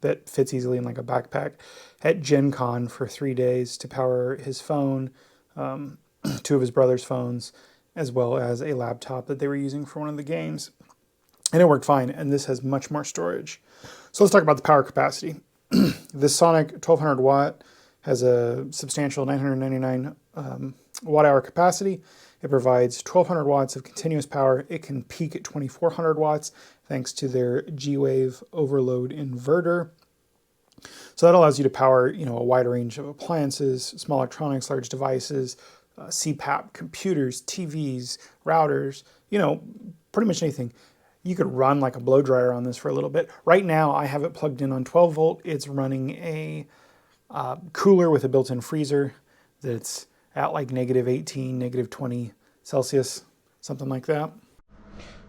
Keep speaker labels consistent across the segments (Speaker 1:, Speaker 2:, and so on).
Speaker 1: that fits easily in like a backpack at Gen Con for 3 days to power his phone, 2 of his brother's phones, as well as a laptop that they were using for one of the games. And it worked fine, and this has much more storage. So let's talk about the power capacity. This Sonic 1200 watt has a substantial 999 watt hour capacity. It provides 1200 watts of continuous power. It can peak at 2400 watts thanks to their G-Wave Overload Inverter. So that allows you to power, a wide range of appliances, small electronics, large devices, CPAP, computers, TVs, routers, pretty much anything. You could run like a blow dryer on this for a little bit. Right now, I have it plugged in on 12 volt. It's running a cooler with a built-in freezer that's at like -18, -20 Celsius, something like that.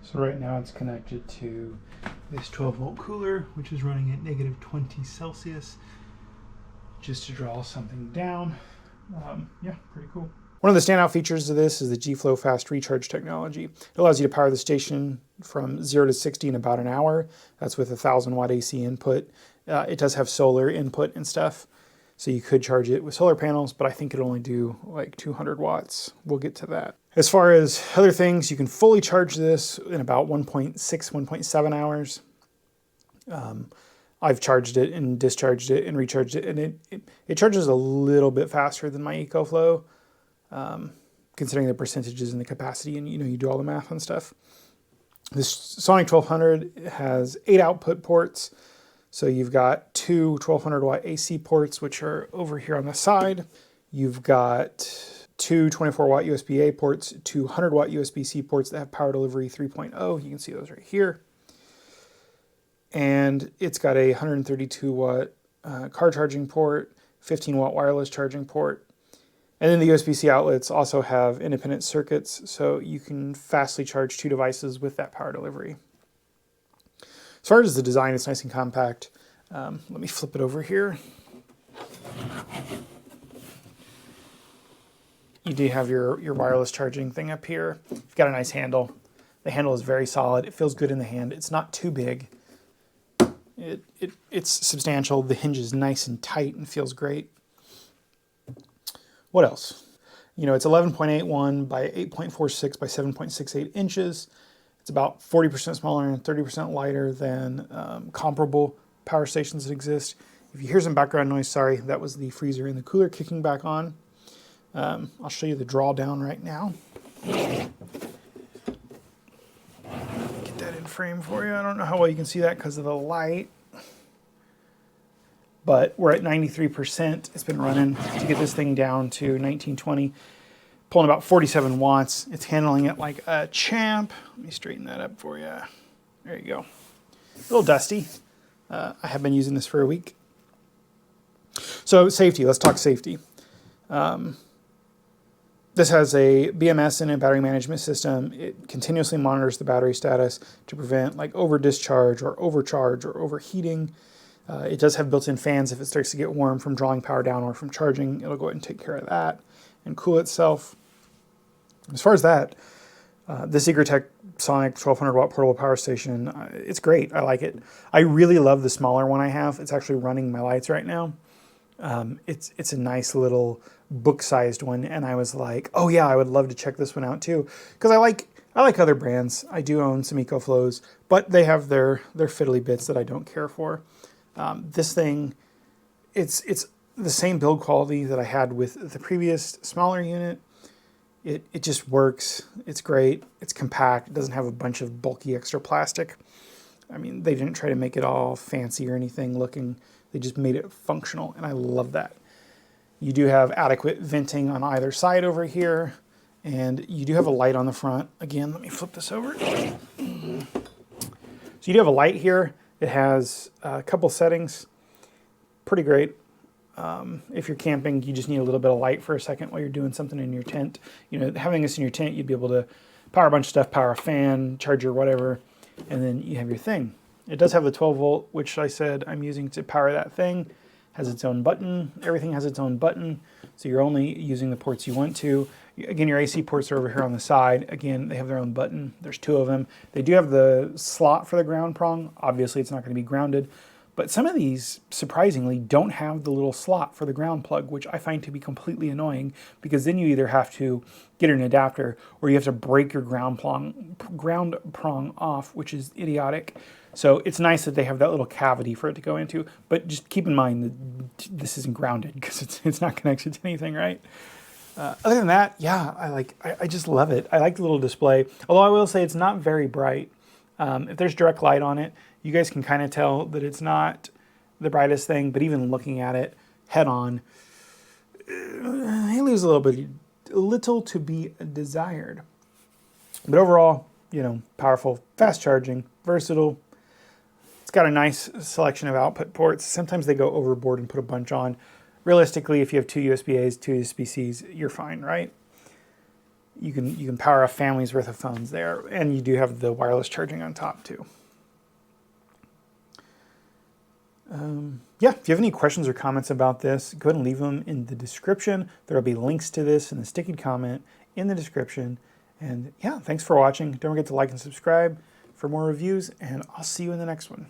Speaker 1: So right now it's connected to this 12 volt cooler, which is running at -20 Celsius, just to draw something down. Yeah, pretty cool. One of the standout features of this is the G-Flow fast recharge technology. It allows you to power the station from 0 to 60 in about an hour. That's with a 1000 watt AC input. It does have solar input and stuff, so you could charge it with solar panels, but I think it'll only do like 200 watts. We'll get to that. As far as other things, you can fully charge this in about 1.6, 1.7 hours. I've charged it and discharged it and recharged it, and it charges a little bit faster than my EcoFlow, considering the percentages and the capacity, and you do all the math and stuff. This Sonic 1200 has 8 output ports. So you've got 2 1200 watt AC ports, which are over here on the side. You've got 2 24 watt USB-A ports, 2 100 watt USB-C ports that have power delivery 3.0. You can see those right here. And it's got a 132 watt car charging port, 15 watt wireless charging port. And then the USB-C outlets also have independent circuits, so you can fastly charge 2 devices with that power delivery. As far as the design, it's nice and compact. Let me flip it over here. You do have your wireless charging thing up here. You've got a nice handle. The handle is very solid. It feels good in the hand. It's not too big. It's substantial. The hinge is nice and tight and feels great. What else? It's 11.81 by 8.46 by 7.68 inches. It's about 40% smaller and 30% lighter than comparable power stations that exist. If you hear some background noise, sorry, that was the freezer and the cooler kicking back on. I'll show you the drawdown right now. Get that in frame for you. I don't know how well you can see that because of the light. But we're at 93%. It's been running to get this thing down to 1920. Pulling about 47 watts. It's handling it like a champ. Let me straighten that up for you. There you go. A little dusty. I have been using this for a week. So safety, let's talk safety. This has a BMS in a battery management system. It continuously monitors the battery status to prevent like over discharge or overcharge or overheating. It does have built-in fans if it starts to get warm from drawing power down or from charging. It'll go ahead and take care of that and cool itself. As far as that, this Egretech Sonic 1200 watt portable power station, it's great. I like it. I really love the smaller one I have. It's actually running my lights right now. It's a nice little book-sized one, and I was like, oh yeah, I would love to check this one out too, because I like other brands. I do own some EcoFlows, but they have their fiddly bits that I don't care for. This thing, it's the same build quality that I had with the previous smaller unit. It just works. It's great. It's compact. It doesn't have a bunch of bulky extra plastic. I mean, they didn't try to make it all fancy or anything looking. They just made it functional, and I love that. You do have adequate venting on either side over here, and you do have a light on the front. Again, let me flip this over. So you do have a light here. It has a couple settings. Pretty great. If you're camping, you just need a little bit of light for a second while you're doing something in your tent. Having this in your tent, you'd be able to power a bunch of stuff, power a fan, charger, whatever, and then you have your thing. It does have the 12 volt, which I said I'm using to power that thing. Has its own button. Everything has its own button, so you're only using the ports you want to. Again, your AC ports are over here on the side. Again, they have their own button. There's 2 of them. They do have the slot for the ground prong. Obviously, it's not going to be grounded, But some of these, surprisingly, don't have the little slot for the ground plug, which I find to be completely annoying, because then you either have to get an adapter or you have to break your ground prong off, which is idiotic. So it's nice that they have that little cavity for it to go into, but just keep in mind that this isn't grounded because it's not connected to anything, right? Other than that, yeah, I just love it. I like the little display, although I will say it's not very bright. If there's direct light on it, you guys can kind of tell that it's not the brightest thing, but even looking at it head on, it leaves a little to be desired. But overall, you know, powerful, fast charging, versatile. It's got a nice selection of output ports. Sometimes they go overboard and put a bunch on. Realistically, if you have 2 USB-A's, 2 USB-C's, you're fine, right? You can power a family's worth of phones there, and you do have the wireless charging on top too. Yeah, if you have any questions or comments about this, go ahead and leave them in the description. There will be links to this in the sticky comment in the description. And yeah, thanks for watching. Don't forget to like and subscribe for more reviews, and I'll see you in the next one.